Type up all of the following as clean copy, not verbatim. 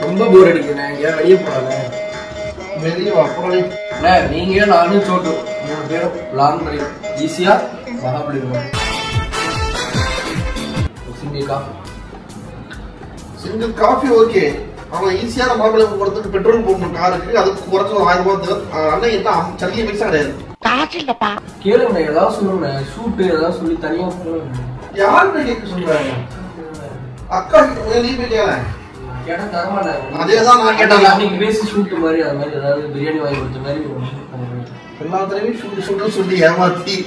ரொம்ப போர் அடிக்குண்ணே, எங்கேயா வெளியே போறாங்க. வெளியே வா போறே. நீங்க நானும் சோட்டு 3 பேரும் லாங் ட்ரைவ் ஈஸியா மகாபலிபுரம். Single coffee okay. அவன் ஈஸியான மகாபலிபுரம் போறதுக்கு பெட்ரோல் போடணும் காருக்கு, அதுக்கு குறைச்சது 1000 ரூபாய். அண்ணன் என்ன சல்லி மிக்ஸா கிடையாது. கேளுங்க, ஏதாவது சொல்லுங்க. ஷூட்டு ஏதாவது சொல்லி தனியா சொல்லுங்க. யாருன்னு கேட்க சொல்றாங்க? அக்கா கிட்ட நீ போய் கேள. கேட்டா தரமாட்டாங்க. அதேதான் நான் கேட்டேன். நீங்க பேசி ஷூட் மாதிரி அது மாதிரி ஏதாவது பிரியாணி வாங்கி கொடுத்த மாதிரி எல்லா தடவையும் ஷூட் சொல்லி ஏமாத்தி.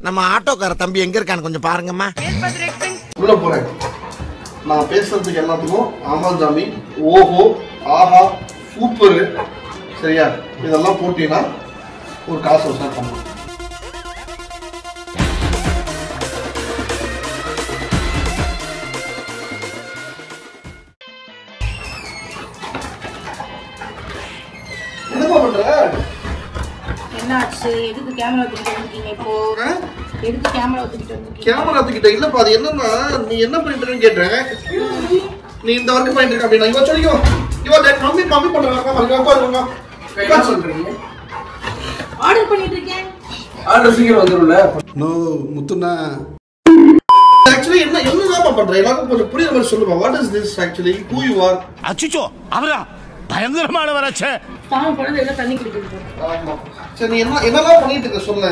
நம்ம ஆட்டோக்கார தம்பி எங்க இருக்கான்னு கொஞ்சம் பாருங்கம்மா. உள்ள போறேன். நான் பேசுறதுக்கு எல்லாத்துக்கும் ஆமா ஜாமி, ஓஹோ, ஆஹா, சூப்பர், சரியா, இதெல்லாம் போட்டீங்கன்னா ஒரு காசு வசூல் பண்ணலாம். என்னப்பா பண்ற? என்னாச்சு? எதுக்கு கேமரா தூக்கிட்டு வந்தீங்க இப்போ? எதுக்கு கேமரா தூக்கிட்டு வந்தீங்க? கேமரா தூக்கிட்ட இல்லப்பா, அது என்னன்னா நீ என்ன பண்ணிட்டு இருக்கேன்னு கேட்டேன். நீ இந்த வர்க் பண்ணிட்டு இருக்க அப்படின்னா இவன் சொல்லிக்கோ. இவன் மம்மி மம்மி பண்றாங்க. என்ன சொல்றீங்க? ஆர்டர் பண்ணிட்டு இருக்கேன். ஆர்டர் சீக்கிரம் வந்துரும்ல. நோ முத்துனா ஆக்சுவலி என்னதான் பண்ற? எல்லாரும் கொஞ்சம் புரியுற மாதிரி சொல்லுப்பா. What is this actually? Who you are? அச்சச்சோ அவரா பயங்கரமானவராச்சே. தாம குழந்தை எல்லாம் தண்ணி குடிக்குது. ஆமா. சரி, நீ என்னலாம் பண்ணிட்டு இருக்க சொல்ல.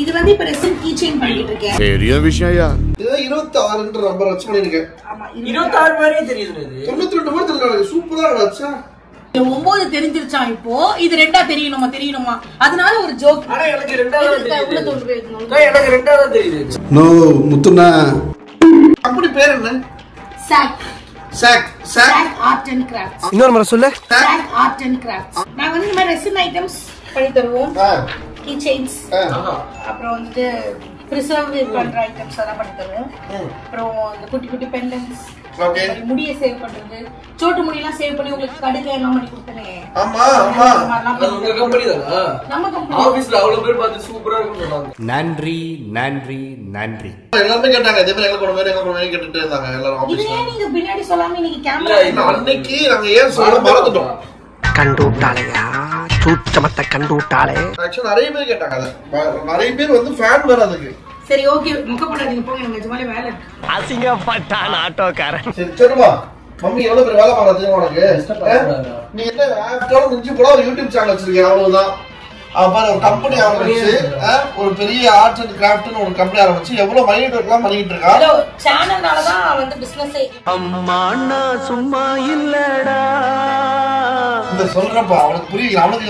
இது வந்து இப்ப ரெசின் கீ செயின் பண்ணிட்டு இருக்கேன். பெரிய விஷயம்யா. இது 26ன்ற நம்பர் வச்சு பண்ணிருக்கேன். ஆமா, 26 மாதிரியே தெரியுது. இது 92 மாதிரி தெரியுது. சூப்பரா இருந்துச்சு. 9 தெரிஞ்சிருச்சான் இப்போ. இது 2ஆ தெரியணுமா? அதனால ஒரு ஜோக். ஆனா எனக்கு 2ஆவது தெரியுது. உள்ள தோண்டு போயிடணும். எனக்கு 2ஆவது தெரியுது. நோ முத்துனா அப்படி பேர் என்ன? Chalk. Chalk art and crafts. இன்னொரு முறை சொல்லு. Chalk art and crafts. நாங்க வந்து இந்த மாதிரி ரெசின் ஐட்டம்ஸ் பண்ணி தருவோம். கீ செயின்ஸ், அப்புறம் வந்து பிரிசர்வ் பண்ற ஐட்டம்ஸ் எல்லாம் பண்ணி தருவோம். அப்புறம் இந்த குட்டி குட்டி பெண்டன்ட்ஸ், முடியை சேவ் பண்றது, சோட்டு முடியெல்லாம் சேவ் பண்ணி உங்களுக்கு கடுக்க எல்லாம் பண்ணி கொடுத்தனே. ஆமா ஆமா, உங்க கம்பெனி தானா? நம்ம கம்பெனி. ஆபீஸ்ல அவ்வளவு பேர் பார்த்து சூப்பரா இருக்குன்னு சொன்னாங்க. நன்றி நன்றி நன்றி. எல்லாரும் கேட்டாங்க இதே மாதிரி எங்க கொண்டு கேட்டுட்டே இருந்தாங்க எல்லாரும் ஆபீஸ்ல. இதே நீங்க பின்னாடி சொல்லாம இன்னைக்கு கேமரா அன்னைக்கு நாங்க ஏன் சொல்ல மறந்துட்டோம். கண்டுட்டாளையா சூச்சமத்தை கண்டுட்டாளே. ஆக்சுவலி நிறைய பேர் கேட்டாங்க. நிறைய பேர் வந்து ஃபேன் வேற அதுக்கு. சரி ஓகே, முக்க போடாதீங்க போங்க, எனக்கு நிஜமாலே வேலை இருக்கு. அசிங்கப்பட்டான் ஆட்டோக்காரன். சரி சரிமா, மம்மி எவ்வளவு பேர் வேலை பாக்குறது உனக்கு? நீ என்ன ஆஃப்டர் முடிஞ்சு போல ஒரு யூடியூப் சேனல் வச்சிருக்கீங்க, அவ்வளவுதான். அப்புறம் ஒரு கம்பெனி ஆரம்பிச்சு, ஒரு பெரிய ஆர்ட் அண்ட் கிராஃப்ட்னு ஒரு கம்பெனி ஆரம்பிச்சு எவ்வளவு மைண்ட் ஒர்க்லாம் பண்ணிட்டு இருக்கா. ஹலோ, சேனல்னால தான் வந்து பிசினஸே. அம்மா நான் சும்மா இல்லடா. இந்த சொல்றப்பா அவனுக்கு புரியல. அவனுக்கு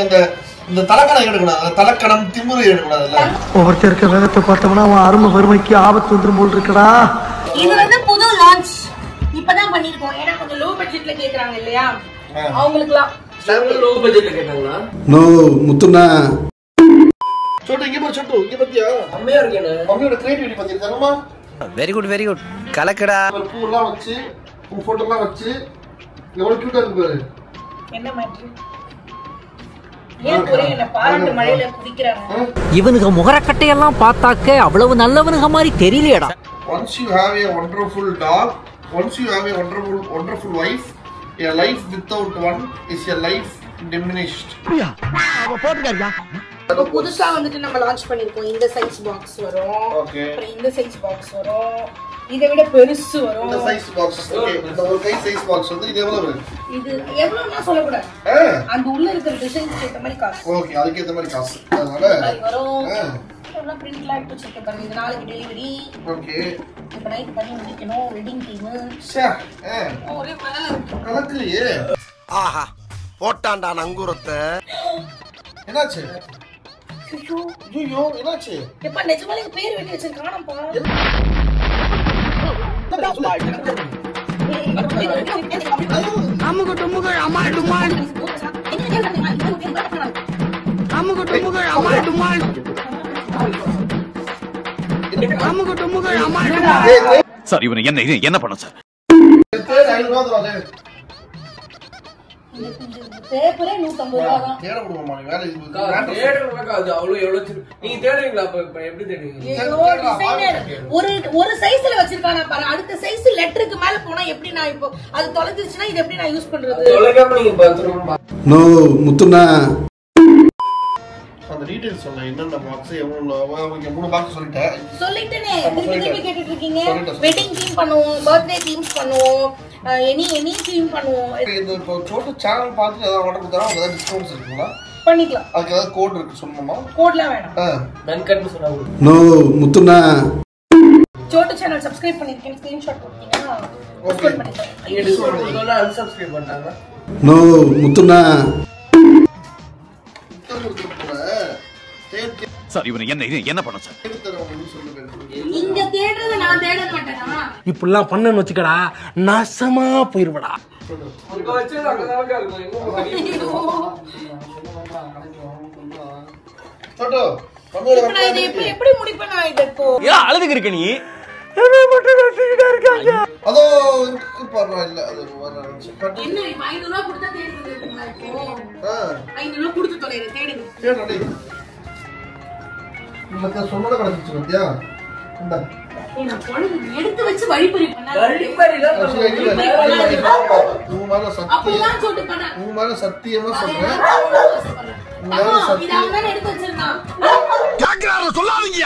இந்த தலக்கணம் எடுக்கூடாது, தலக்கணம் திமுறை எடுக்கூடாதுல்ல. ஒவ்வொருத்தருக்க வேகத்தை பார்த்தோம்னா அவன் அருமை வறுமைக்கு ஆபத்து வந்துரும் போல் இருக்கடா. இது வந்து புது லான்ச் இப்பதான் பண்ணிருக்கோம். ஏன்னா கொஞ்சம் லோ பட்ஜெட்ல கேக்குறாங்க இல்லையா, அவங்களுக்குலாம். லோ பட்ஜெட்ல கேட்டாங்களா? நோ முத்துனா சோட்டு இங்க பாரு. சோட்டு இங்க பாத்தியா? அம்மையா இருக்கேனே. மம்மியோட கிரியேட்டிவிட்டி பாத்தீங்களா? வெரி குட் கலக்கடா. பூ எல்லாம் வச்சு, பூ போட்டோ எல்லாம் வச்சு எவ்வளவு கியூட்டா இருக்கு பாரு. என்ன மேட்ரு? ஏன் ஒரே என்ன பாராட்டு மழையில குதிக்கிறாங்க? இவனுக்கு முகரக்கட்டையெல்லாம் பார்த்தாக்க அவ்வளவு நல்லவனுங்க மாதிரி தெரியலையடா. Once you have a wonderful dog, once you have a wonderful wife, a life without one is a life diminished. அவ போட்டுக்கறியா? இப்போ புதுசா வந்துட்டு நம்ம லான்ச் பண்ணிருக்கோம். இந்த சைஸ் பாக்ஸ் வரும். ஓகே. அப்புறம் இந்த சைஸ் பாக்ஸ் வரும். இதை விட பெருசு வரும். இந்த சைஸ் பாக்ஸ் ஓகே. இந்த ஒரு கை சைஸ் பாக்ஸ் வந்து இது எவ்வளவு? இது எவ்வளவுனா சொல்ல கூடாது. அந்த உள்ள இருக்கிற டிசைன்க்கு ஏத்த மாதிரி காசு. ஓகே, அதுக்கு ஏத்த மாதிரி காசு. அதனால வரும். எல்லாம் பிரிண்ட் லாட் வச்சிருக்கேன் பாருங்க. இந்த நாளைக்கு டெலிவரி. ஓகே. இப்போ நைட் பண்ணி முடிக்கணும். Wedding team. ச்சே. ஒரே வேலை இருக்கு. கலக்கலையே. ஆஹா போட்டான்டா நங்கூரத்தை. என்னாச்சு? ஐயோ ஐயோ என்னாச்சு? எப்பா நிஜமாலே பேர் வெட்டி வச்சிருக்கானப்பா. அமுக டுமுக அமால் டுமால். அமுக டுமுக அமால் டுமால். அமுக டுமுக அமால் டுமால். சார் இவனை என்ன பண்ண சார்? 500 ரூபாய் தரேன். பேப்பரே 150 ரூபா தான். தேட விடுவோமா நீ வேலை தேடுறதுக்கு அது அவ்வளவு எவ்வளவு நீங்க தேடுறீங்களா? இப்ப எப்படி தேடுவீங்க? ஒரு சைஸ்ல வச்சிருக்கானே பாரு. அடுத்த சைஸ் லெட்டருக்கு மேல போனா எப்படி நான் இப்போ அது தொலைஞ்சிருச்சுனா இது எப்படி நான் யூஸ் பண்றது? தொலைக்காம நீங்க பாத்துறோம். நோ முத்துனா அந்த டீடைல்ஸ் சொன்ன என்னென்ன பாக்ஸ் எவ்வளவு 3 பாக்ஸ் சொல்லிட்டேனே. திருப்பி கேட்டுட்டு இருக்கீங்க. வெட்டிங் தீம் பண்ணுவோம், பர்த்டே தீம்ஸ் பண்ணுவோம், எனி தீம் பண்ணுவோம். இந்த இப்போ சோட்டு சேனல் பார்த்து ஏதாவது ஆர்டர் கொடுத்தா ஏதாவது டிஸ்கவுண்ட்ஸ் இருக்குங்களா? பண்ணிக்கலாம். அதுக்கு ஏதாவது கோட் இருக்கு சொல்லணுமா? கோட்லாம் வேணாம். நான் கட் சொன்னாங்க. நோ முத்துனா சோட்டு சேனல் சப்ஸ்கிரைப் பண்ணிருக்கேன். ஸ்கிரீன்ஷாட் போட்டீங்கன்னா ஓகே பண்ணிட்டேன். நீங்க டிஸ்கவுண்ட் கொடுத்தா அன்சப்ஸ்கிரைப் பண்ணிட்டாங்க. நோ முத்துனா சார் இவனை என்ன பண்ண சார்? இங்க தேடுறது நான் தேட மாட்டேனா? இப்படிலாம் பண்ணன்னு வச்சுக்கடா நாசமா போயிருவடா. அங்க வச்சு அங்க தான் இருக்கும். சோட்டு இப்ப நான் இதை எப்படி முடிப்பேன்? நான் இதை இப்போ ஏன் அழுதுக்கு இருக்க நீ? அதோ இருக்கு பாரு. இல்ல அது என்ன 500 ரூபாய் கொடுத்தா தேடுறீங்களா? இப்போ 500 ரூபாய் கொடுத்து தொலைறேன். தேடுங்க. தேடுடி. உங்களுக்கு சொன்னத கிடைச்சிச்சு பாத்தியா? இந்த நான் பொழுது எடுத்து வச்சு வழிபறி பண்ணாத. அப்பதான் சொல்லிட்டு பண்ண. உங்க மேல சத்தியமா சொல்றேன். இதான் எடுத்து வச்சிருக்கான். கேக்குறாரு சொல்லாதீங்க.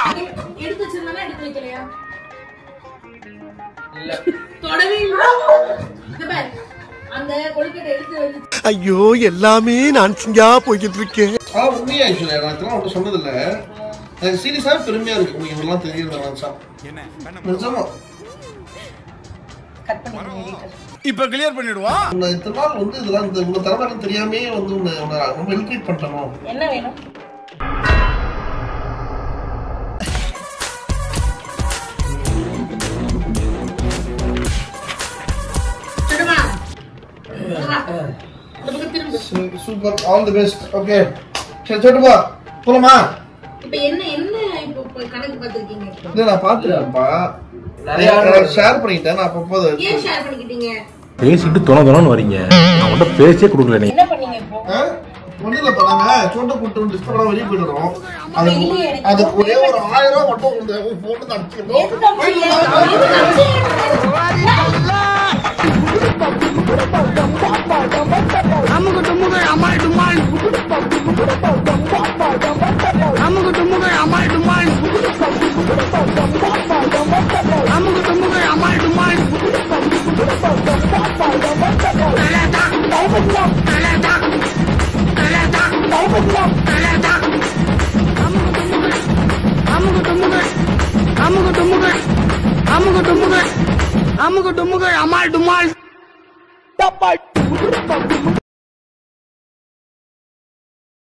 எடுத்து வச்சிருந்தானே எடுத்து வைக்கலையா? இல்ல. தொடவே இல்ல. இந்த பாரு. அந்த கொழுக்கட்டை எடுத்து வந்து ஐயோ எல்லாமே நான் சிங்கா போய்கிட்டு இருக்கேன். உண்மையா ஆக்சுவலி நான் இதெல்லாம் அவட்ட சொன்னது இல்ல. எனக்கு சீரியஸா பெருமையா இருக்கு. உங்களுக்கு இதெல்லாம் தெரியல நினைச்சா. நிஜமா. கட் பண்ணி இப்ப கிளியர் பண்ணிடுவா. நான் இத்தனை நாள் வந்து இதெல்லாம் இந்த உங்க தரமான தெரியாமே வந்து ரொம்ப இல்ட்ரீட் பண்ணிட்டோம். என்ன வேணும்? Super. All the best. Okay சரி சொல்லுப்பா. போலாமா? இப்போ என்ன இப்போ கணக்கு பார்த்திருக்கீங்க? இல்ல நான் பாத்துறேன்ப்பா. நிறைய ஷேர் பண்ணிட்டேன். நான் அப்பப்போ ஏன் ஷேர் பண்ணிக்கிட்டீங்க? பேசிட்டு தொண வரீங்க. நான் உன்கிட்ட பேசியே கொடுக்கல. நீ என்ன பண்ணீங்க இப்போ? ஒண்ணு இல்ல பண்ணாங்க. சோட்டை போட்டு டிஸ்கவுண்ட் வெளியே போயிடுறோம். அது ஒரே ஒரு 1000 ரூபாய் மட்டும் இந்த போட்டு அடிச்சிருந்தோம். அமுக டுமுக அமால் டுமால்